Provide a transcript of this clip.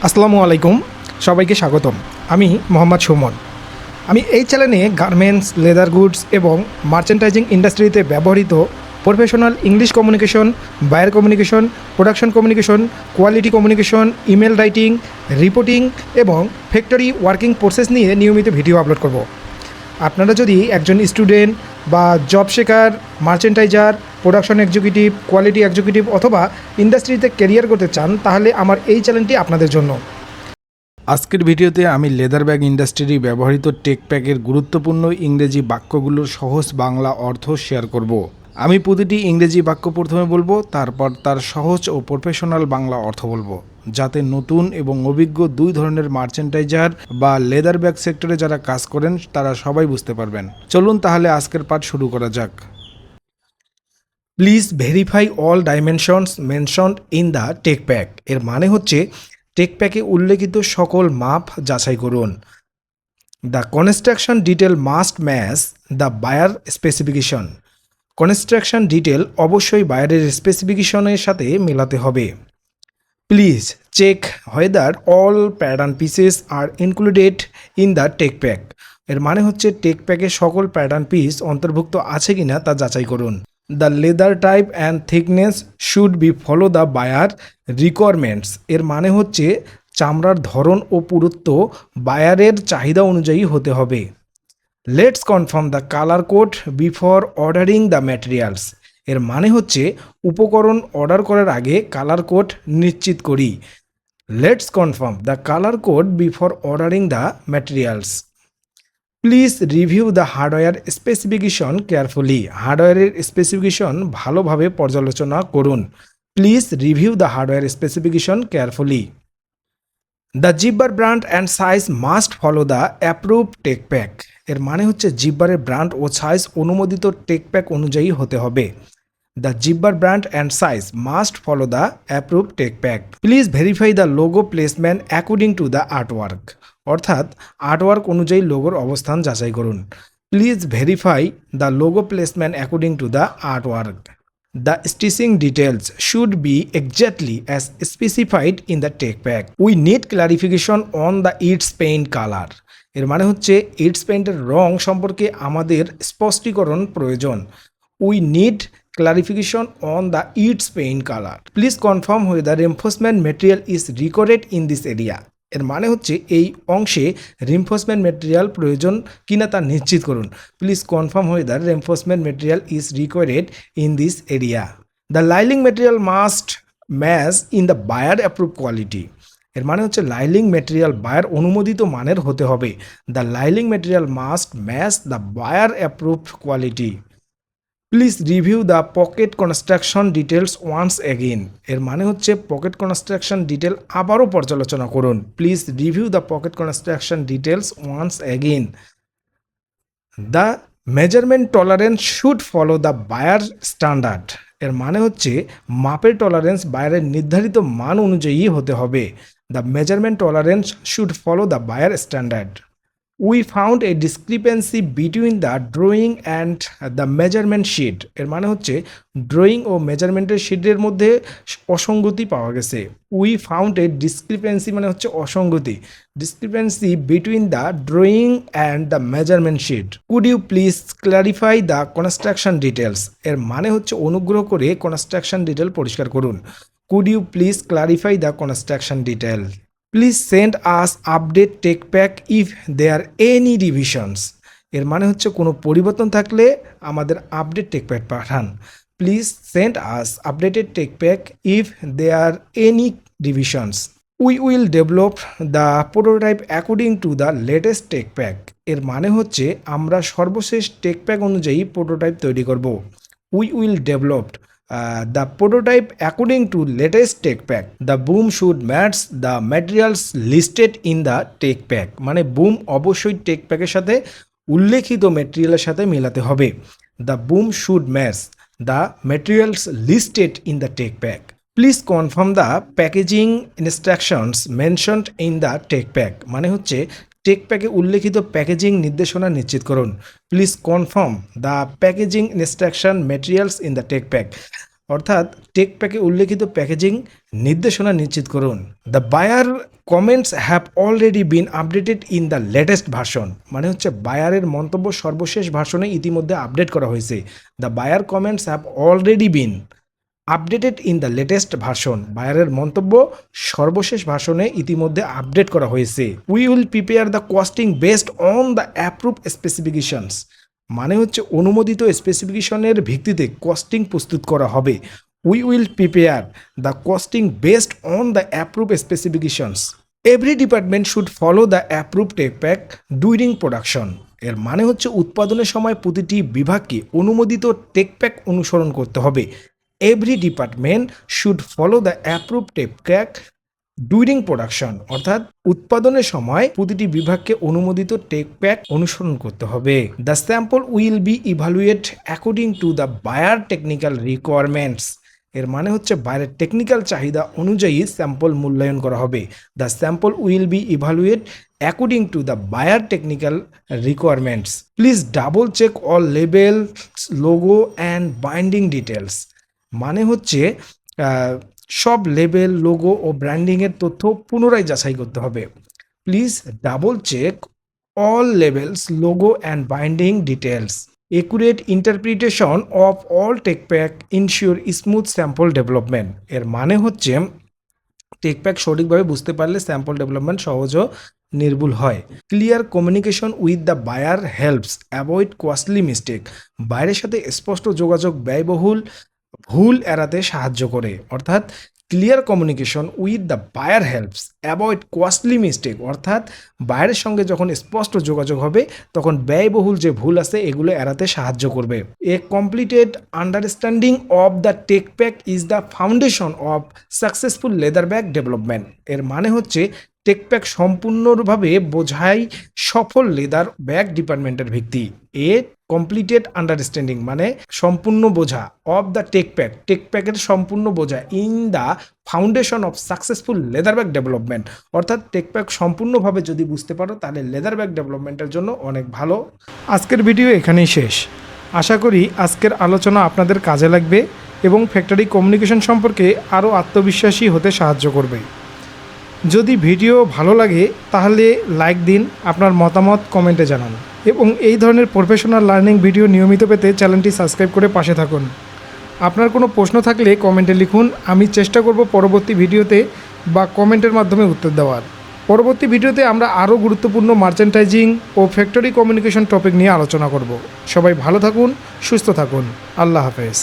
আসসালামু আলাইকুম, সবাইকে স্বাগতম। আমি মোহাম্মদ সুমন। আমি এই চ্যানেলে গার্মেন্টস, লেদার গুডস এবং মার্চেন্টাইজিং ইন্ডাস্ট্রিতে ব্যবহৃত professional English communication, buyer communication, production communication, quality communication, email writing, reporting এবং ফ্যাক্টরি ওয়ার্কিং প্রসেস নিয়ে নিয়মিত ভিডিও আপলোড করব। আপনারা যদি একজন স্টুডেন্ট বা জব শেখার, মার্চেন্টাইজার, প্রোডাকশন এক্সিকিউটিভ, কোয়ালিটি এক্সিকিউটিভ অথবা ইন্ডাস্ট্রিতে ক্যারিয়ার করতে চান, তাহলে আমার এই চ্যানেলটি আপনাদের জন্য। আজকের ভিডিওতে আমি লেদার ব্যাগ ইন্ডাস্ট্রি ব্যবহৃত টেক প্যাকের গুরুত্বপূর্ণ ইংরেজি বাক্যগুলোর সহজ বাংলা অর্থ শেয়ার করব। আমি প্রতিটি ইংরেজি বাক্য প্রথমে বলবো, তারপর তার সহজ ও প্রফেশনাল বাংলা অর্থ বলবো, যাতে নতুন এবং অভিজ্ঞ দুই ধরনের মার্চেন্টাইজার বা লেদার ব্যাগ সেক্টরে যারা কাজ করেন তারা সবাই বুঝতে পারবেন। চলুন তাহলে আজকের পাঠ শুরু করা যাক। Please verify all dimensions mentioned in the tech pack. এর মানে হচ্ছে টেক প্যাকে উল্লেখিত সকল মাপ যাচাই করুন। The construction detail must match the buyer specification. Construction detail অবশ্যই বায়ারের স্পেসিফিকেশনের সাথে মেলাতে হবে। Please check whether all pattern pieces are included in the tech pack. এর মানে হচ্ছে টেক প্যাকে সকল প্যাটার্ন পিস অন্তর্ভুক্ত আছে কিনা তা যাচাই করুন। The leather type and thickness should be follow the buyer requirements. এর মানে হচ্ছে চামড়ার ধরন ও পুরুত্ব বায়ারের চাহিদা অনুযায়ী হতে হবে। Let's confirm the colour code before ordering the materials. এর মানে হচ্ছে উপকরণ অর্ডার করার আগে কালার কোড নিশ্চিত করি। Let's confirm the colour code before ordering the materials. Please review the hardware specification carefully. হার্ডওয়্যারের স্পেসিফিকেশন ভালোভাবে পর্যালোচনা করুন। Please review the hardware specification carefully. The zipper brand and size must follow the approve tech pack. এর মানে হচ্ছে জিব্বারের brand ও size অনুমোদিত টেক প্যাক অনুযায়ী হতে হবে। The zipper brand and size must follow the approve tech pack. Please verify the logo placement according to the artwork. অর্থাৎ আর্টওয়ার্ক অনুযায়ী লোগোর অবস্থান যাচাই করুন। Please verify the logo placement according to the artwork. The stitching details should be exactly as specified in the tech pack. We need clarification on the its paint color. এর মানে হচ্ছে it's পেইন্টের রং সম্পর্কে আমাদের স্পষ্টীকরণ প্রয়োজন। We need clarification on the its paint color. Please confirm whether reinforcement material is required in this area. এর মানে হচ্ছে এই অংশে রিনফোর্সমেন্ট মেটেরিয়াল প্রয়োজন কিনা তা নিশ্চিত করুন। Please confirm whether reinforcement material is required in this area. The lining material must match in the buyer approve quality. এর মানে হচ্ছে লাইলিং মেটেরিয়াল বায়ার অনুমোদিত মানের হতে হবে। The lining material must match the buyer approved quality. Please review the pocket construction details once again. এর মানে হচ্ছে পকেট কনস্ট্রাকশন ডিটেল আবারও পর্যালোচনা করুন। Please review the pocket construction details once again. The measurement tolerance should follow the buyer standard. এর মানে হচ্ছে মাপের টলারেন্স বায়ারের নির্ধারিত মান অনুযায়ী হতে হবে। The measurement tolerance should follow the buyer standard. We found a discrepancy between the drawing and the measurement sheet. এর মানে হচ্ছে ড্রয়িং ও মেজারমেন্টের শিটের মধ্যে অসঙ্গতি পাওয়া গেছে। উই ফাউন্ড এ ডিসক্রিপেন্সি মানে হচ্ছে অসঙ্গতি। Discrepancy between the drawing and the measurement sheet. Could you please clarify the construction details. এর মানে হচ্ছে অনুগ্রহ করে কনস্ট্রাকশন ডিটেল পরিষ্কার করুন। Could you please clarify the construction detail. Please send us update tech pack if there any revisions. এর মানে হচ্ছে কোনো পরিবর্তন থাকলে আমাদের আপডেট টেক প্যাক পাঠান। Please send us updated tech pack if there any revisions. We will develop the prototype according to the latest tech pack. এর মানে হচ্ছে আমরা সর্বশেষ টেক প্যাক অনুযায়ী প্রোটোটাইপ তৈরি করব। We will develop the prototype according to latest tech pack. The boom should match the materials listed in the tech pack. মানে broom অবশ্যই টেক প্যাকের সাথে উল্লেখিত ম্যাটেরিয়ালের সাথে মেলাতে হবে। The boom should match the materials listed in the tech pack. Please confirm the packaging instructions mentioned in the tech pack. মানে হচ্ছে take প্যাকে উল্লেখিত প্যাকেজিং নির্দেশনা নিশ্চিত করুন। Please confirm the packaging instruction materials in the tech pack. অর্থাৎ tech প্যাকে উল্লেখিত প্যাকেজিং নির্দেশনা নিশ্চিত করুন। The buyer comments have already been updated in the latest version, মানে হচ্ছে বায়ারের মন্তব্য সর্বশেষ ভার্সনে ইতিমধ্যে আপডেট করা হয়েছে। The buyer comments have already been updated in the latest version, বায়ারের মন্তব্য সর্বশেষ ভার্সনে ইতিমধ্যে আপডেট করা হয়েছে। We will prepare the costing based on the approve specifications, মানে হচ্ছে অনুমোদিত স্পেসিফিকেশনের ভিত্তিতে কস্টিং প্রস্তুত করা হবে। We will prepare the costing based on the approve specifications. Every department should follow the approve tech pack during production, এর মানে হচ্ছে উৎপাদনের সময় প্রতিটি বিভাগকে অনুমোদিত টেক প্যাক অনুসরণ করতে হবে। Every department should follow the approve tech pack during production, অর্থাৎ উৎপাদনের সময় প্রতিটি বিভাগকে অনুমোদিত টেক প্যাক অনুসরণ করতে হবে। The sample will be evaluate according to the buyer technical requirements, এর মানে হচ্ছে বাইরের টেকনিক্যাল চাহিদা অনুযায়ী স্যাম্পল মূল্যায়ন করা হবে। The sample will be evaluate according to the buyer technical requirements. Please double check all labels, logo and binding details, মানে হচ্ছে সব লেবেল, লোগো ও ব্র্যান্ডিংয়ের তথ্য পুনরায় যাচাই করতে হবে। Please double check all labels, logo and binding details. Accurate interpretation of all tech pack ensure smooth sample development, এর মানে হচ্ছে টেক প্যাক সঠিকভাবে বুঝতে পারলে স্যাম্পল ডেভেলপমেন্ট সহজ ও নির্ভুল হয়। Clear communication with the buyer helps avoid costly mistake, বাইরের সাথে স্পষ্ট যোগাযোগ ব্যয়বহুল ভুল এড়াতে সাহায্য করে। অর্থাৎ clear communication with the buyer helps avoid costly mistake, অর্থাৎ বাইরের সঙ্গে যখন স্পষ্ট যোগাযোগ হবে তখন ব্যয়বহুল যে ভুল আছে এগুলো এড়াতে সাহায্য করবে। A completed understanding of the tech pack is the foundation of successful leather bag development, এর মানে হচ্ছে টেক প্যাক সম্পূর্ণভাবে বোঝাই সফল লেদার ব্যাগ ডিপার্টমেন্টের ভিত্তি। এ কমপ্লিটেড আন্ডারস্ট্যান্ডিং মানে সম্পূর্ণ বোঝা, of the tech pack, tech প্যাকের সম্পূর্ণ বোঝা, in the foundation of successful leather bag development, অর্থাৎ টেক প্যাক সম্পূর্ণভাবে যদি বুঝতে পারো তাহলে লেদার ব্যাগ ডেভেলপমেন্টের জন্য অনেক ভালো। আজকের ভিডিও এখানেই শেষ। আশা করি আজকের আলোচনা আপনাদের কাজে লাগবে এবং ফ্যাক্টরি কমিউনিকেশন সম্পর্কে আরও আত্মবিশ্বাসী হতে সাহায্য করবে। যদি ভিডিও ভালো লাগে তাহলে লাইক দিন, আপনার মতামত কমেন্টে জানান এবং এই ধরনের প্রফেশনাল লার্নিং ভিডিও নিয়মিত পেতে চ্যানেলটি সাবস্ক্রাইব করে পাশে থাকুন। আপনার কোনো প্রশ্ন থাকলে কমেন্টে লিখুন, আমি চেষ্টা করব পরবর্তী ভিডিওতে বা কমেন্টের মাধ্যমে উত্তর দেওয়ার। পরবর্তী ভিডিওতে আমরা আরও গুরুত্বপূর্ণ মার্চেন্টাইজিং ও ফ্যাক্টরি কমিউনিকেশন টপিক নিয়ে আলোচনা করব। সবাই ভালো থাকুন, সুস্থ থাকুন। আল্লাহ হাফেজ।